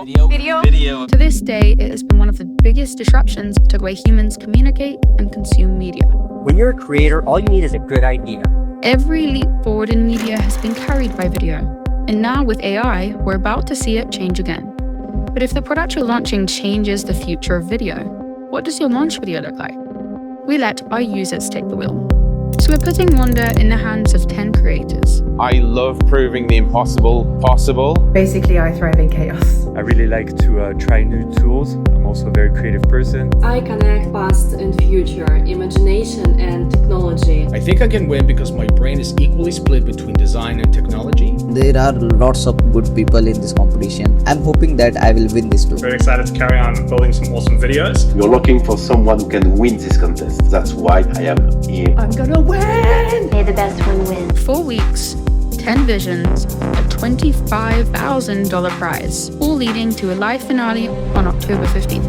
Video. To this day, it has been one of the biggest disruptions to the way humans communicate and consume media. When you're a creator, all you need is a good idea. Every leap forward in media has been carried by video. And now with AI, we're about to see it change again. But if the product you're launching changes the future of video, what does your launch video look like? We let our users take the wheel. So we're putting Wonder in the hands of 10 creators. I love proving the impossible possible. Basically, I thrive in chaos. I really like to try new tools. I'm also a very creative person. I connect past and future, imagination and technology. I think I can win because my brain is equally split between design and technology. There are lots of good people in this competition. I'm hoping that I will win this too. Very excited to carry on building some awesome videos. We're looking for someone who can win this contest. That's why I am here. I'm gonna win! May the best one win. 4 weeks, 10 visions, a $25,000 prize, all leading to a live finale on October 15th.